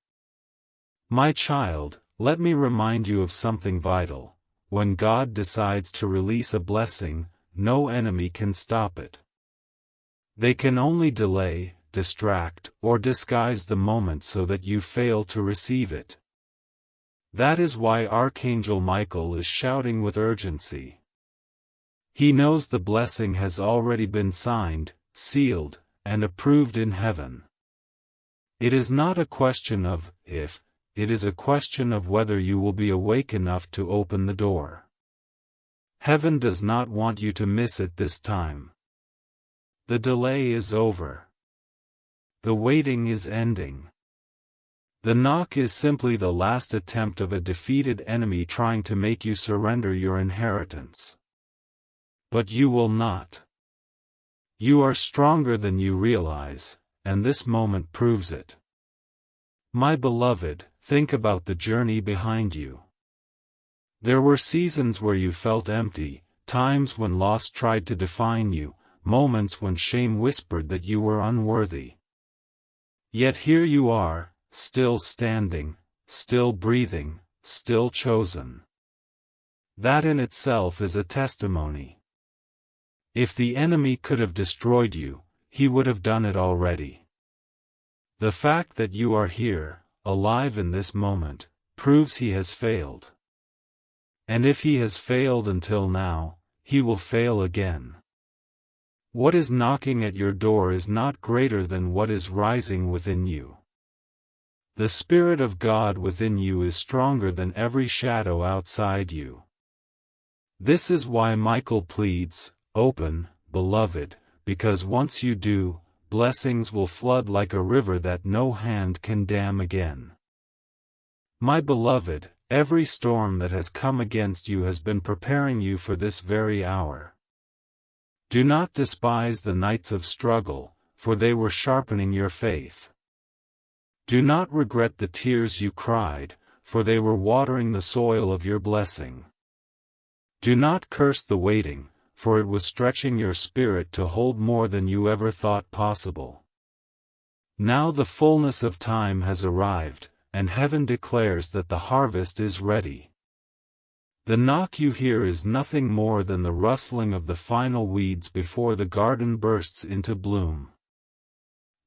My child, let me remind you of something vital. When God decides to release a blessing, no enemy can stop it. They can only delay, distract, or disguise the moment so that you fail to receive it. That is why Archangel Michael is shouting with urgency. He knows the blessing has already been signed, sealed, and approved in heaven. It is not a question of if, it is a question of whether you will be awake enough to open the door. Heaven does not want you to miss it this time. The delay is over. The waiting is ending. The knock is simply the last attempt of a defeated enemy trying to make you surrender your inheritance. But you will not. You are stronger than you realize, and this moment proves it. My beloved, think about the journey behind you. There were seasons where you felt empty, times when loss tried to define you, moments when shame whispered that you were unworthy. Yet here you are, still standing, still breathing, still chosen. That in itself is a testimony. If the enemy could have destroyed you, he would have done it already. The fact that you are here, alive in this moment, proves he has failed. And if he has failed until now, he will fail again. What is knocking at your door is not greater than what is rising within you. The Spirit of God within you is stronger than every shadow outside you. This is why Michael pleads, open, beloved, because once you do, blessings will flood like a river that no hand can dam again. My beloved, every storm that has come against you has been preparing you for this very hour. Do not despise the nights of struggle, for they were sharpening your faith. Do not regret the tears you cried, for they were watering the soil of your blessing. Do not curse the waiting, for it was stretching your spirit to hold more than you ever thought possible. Now the fullness of time has arrived, and heaven declares that the harvest is ready. The knock you hear is nothing more than the rustling of the final weeds before the garden bursts into bloom.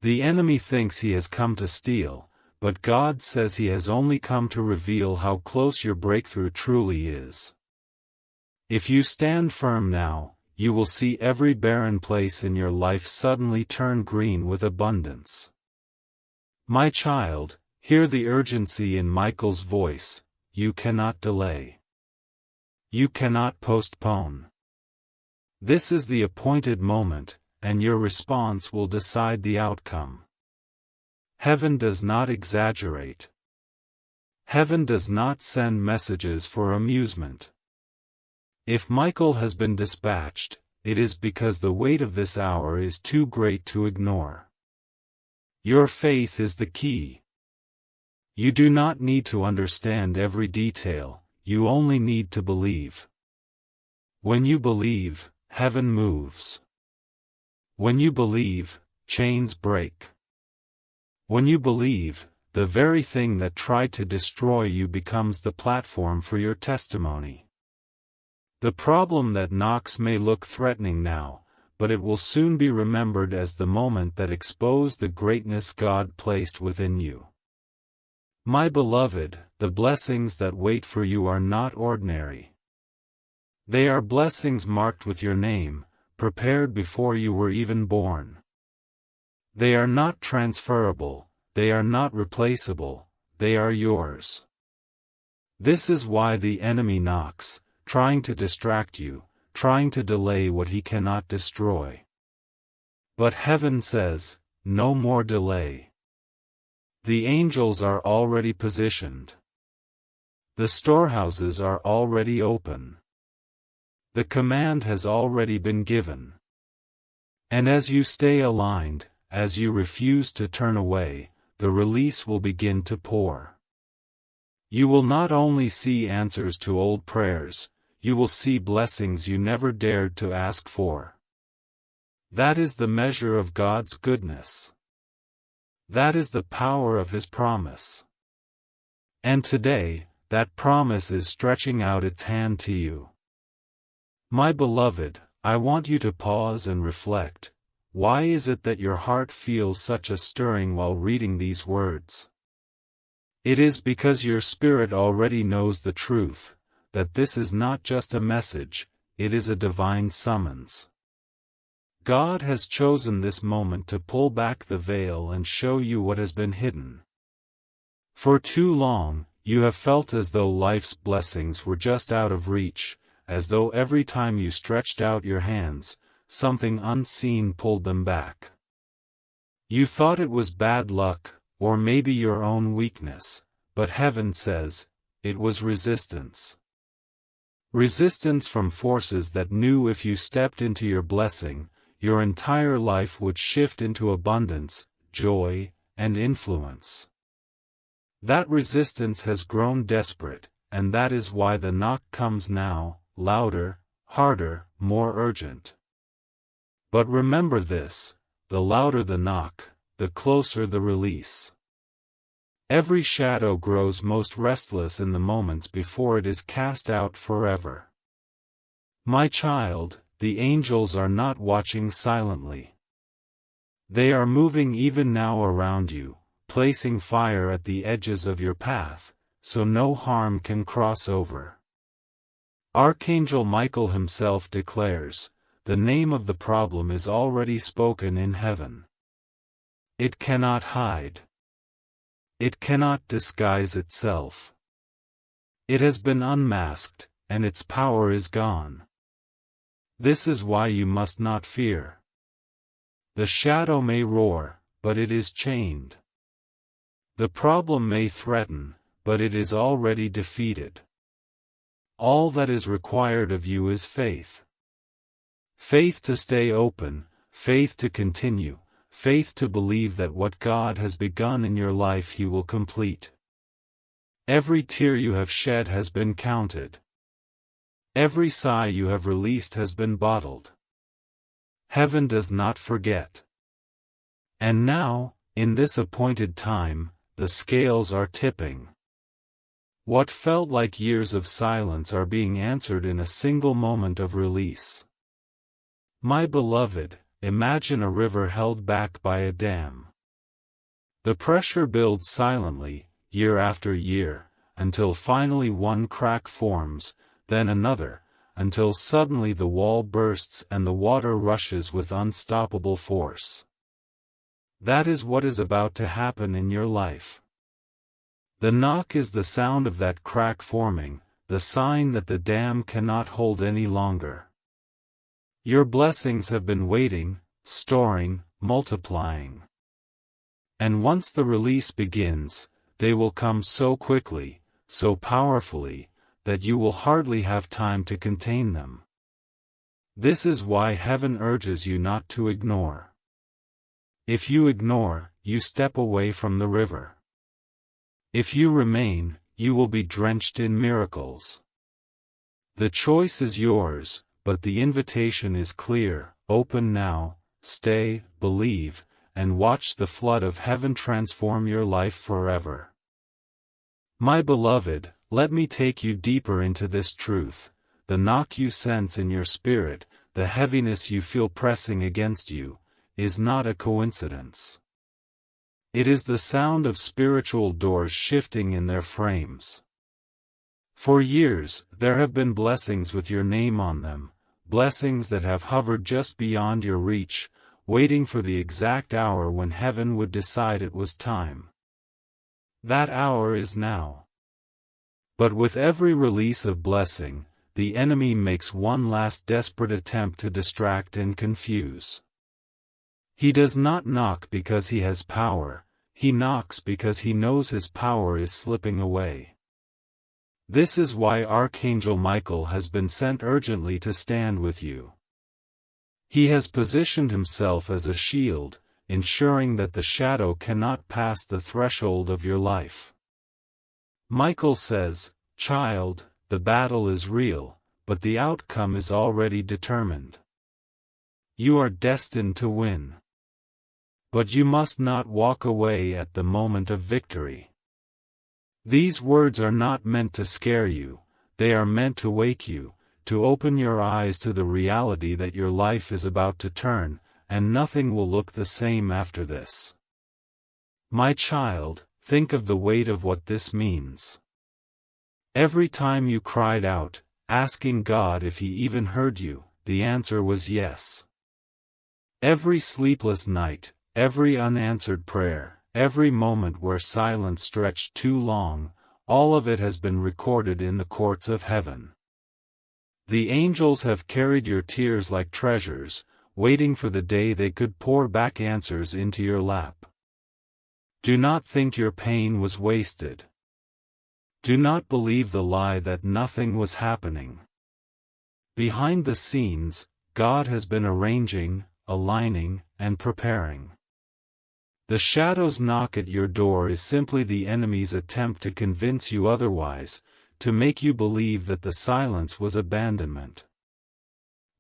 The enemy thinks he has come to steal, but God says he has only come to reveal how close your breakthrough truly is. If you stand firm now, you will see every barren place in your life suddenly turn green with abundance. My child, hear the urgency in Michael's voice. You cannot delay. You cannot postpone. This is the appointed moment, and your response will decide the outcome. Heaven does not exaggerate. Heaven does not send messages for amusement. If Michael has been dispatched, it is because the weight of this hour is too great to ignore. Your faith is the key. You do not need to understand every detail, you only need to believe. When you believe, heaven moves. When you believe, chains break. When you believe, the very thing that tried to destroy you becomes the platform for your testimony. The problem that knocks may look threatening now, but it will soon be remembered as the moment that exposed the greatness God placed within you. My beloved, the blessings that wait for you are not ordinary. They are blessings marked with your name, prepared before you were even born. They are not transferable, they are not replaceable, they are yours. This is why the enemy knocks, trying to distract you, trying to delay what he cannot destroy. But heaven says, no more delay. The angels are already positioned. The storehouses are already open. The command has already been given. And as you stay aligned, as you refuse to turn away, the release will begin to pour. You will not only see answers to old prayers, you will see blessings you never dared to ask for. That is the measure of God's goodness. That is the power of His promise. And today, that promise is stretching out its hand to you. My beloved, I want you to pause and reflect. Why is it that your heart feels such a stirring while reading these words? It is because your spirit already knows the truth, that this is not just a message, it is a divine summons. God has chosen this moment to pull back the veil and show you what has been hidden. For too long, you have felt as though life's blessings were just out of reach, as though every time you stretched out your hands, something unseen pulled them back. You thought it was bad luck, or maybe your own weakness, but heaven says, it was resistance. Resistance from forces that knew if you stepped into your blessing, your entire life would shift into abundance, joy, and influence. That resistance has grown desperate, and that is why the knock comes now, louder, harder, more urgent. But remember this, the louder the knock, the closer the release. Every shadow grows most restless in the moments before it is cast out forever. My child, the angels are not watching silently. They are moving even now around you, placing fire at the edges of your path, so no harm can cross over. Archangel Michael himself declares, the name of the problem is already spoken in heaven. It cannot hide. It cannot disguise itself. It has been unmasked, and its power is gone. This is why you must not fear. The shadow may roar, but it is chained. The problem may threaten, but it is already defeated. All that is required of you is faith. Faith to stay open, faith to continue, faith to believe that what God has begun in your life He will complete. Every tear you have shed has been counted. Every sigh you have released has been bottled. Heaven does not forget. And now, in this appointed time, the scales are tipping. What felt like years of silence are being answered in a single moment of release. My beloved, imagine a river held back by a dam. The pressure builds silently, year after year, until finally one crack forms, then another, until suddenly the wall bursts and the water rushes with unstoppable force. That is what is about to happen in your life. The knock is the sound of that crack forming, the sign that the dam cannot hold any longer. Your blessings have been waiting, storing, multiplying. And once the release begins, they will come so quickly, so powerfully, that you will hardly have time to contain them. This is why heaven urges you not to ignore. If you ignore, you step away from the river. If you remain, you will be drenched in miracles. The choice is yours, but the invitation is clear: open now, stay, believe, and watch the flood of heaven transform your life forever. My beloved, let me take you deeper into this truth. The knock you sense in your spirit, the heaviness you feel pressing against you, is not a coincidence. It is the sound of spiritual doors shifting in their frames. For years, there have been blessings with your name on them, blessings that have hovered just beyond your reach, waiting for the exact hour when heaven would decide it was time. That hour is now. But with every release of blessing, the enemy makes one last desperate attempt to distract and confuse. He does not knock because he has power, he knocks because he knows his power is slipping away. This is why Archangel Michael has been sent urgently to stand with you. He has positioned himself as a shield, ensuring that the shadow cannot pass the threshold of your life. Michael says, "Child, the battle is real, but the outcome is already determined. You are destined to win. But you must not walk away at the moment of victory." These words are not meant to scare you, they are meant to wake you, to open your eyes to the reality that your life is about to turn, and nothing will look the same after this. My child, think of the weight of what this means. Every time you cried out, asking God if He even heard you, the answer was yes. Every sleepless night, every unanswered prayer, every moment where silence stretched too long, all of it has been recorded in the courts of heaven. The angels have carried your tears like treasures, waiting for the day they could pour back answers into your lap. Do not think your pain was wasted. Do not believe the lie that nothing was happening. Behind the scenes, God has been arranging, aligning, and preparing. The shadow's knock at your door is simply the enemy's attempt to convince you otherwise, to make you believe that the silence was abandonment.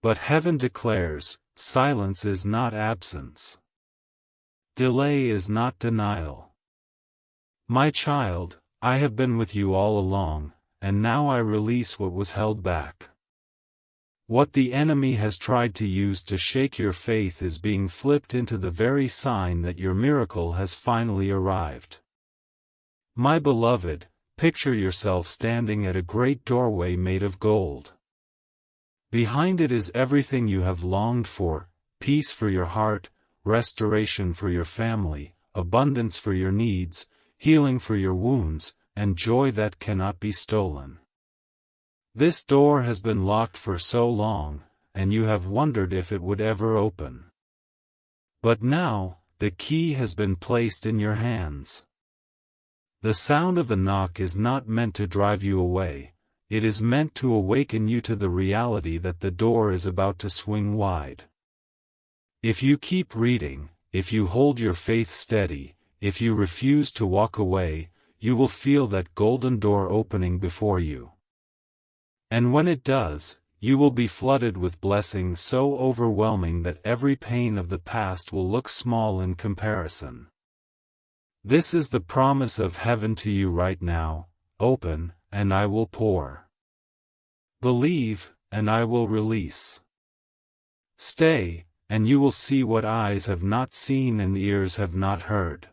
But heaven declares, silence is not absence. Delay is not denial. My child, I have been with you all along, and now I release what was held back. What the enemy has tried to use to shake your faith is being flipped into the very sign that your miracle has finally arrived. My beloved, picture yourself standing at a great doorway made of gold. Behind it is everything you have longed for: peace for your heart, restoration for your family, abundance for your needs, healing for your wounds, and joy that cannot be stolen. This door has been locked for so long, and you have wondered if it would ever open. But now, the key has been placed in your hands. The sound of the knock is not meant to drive you away, it is meant to awaken you to the reality that the door is about to swing wide. If you keep reading, if you hold your faith steady, if you refuse to walk away, you will feel that golden door opening before you. And when it does, you will be flooded with blessings so overwhelming that every pain of the past will look small in comparison. This is the promise of heaven to you right now: open, and I will pour. Believe, and I will release. Stay, and you will see what eyes have not seen and ears have not heard.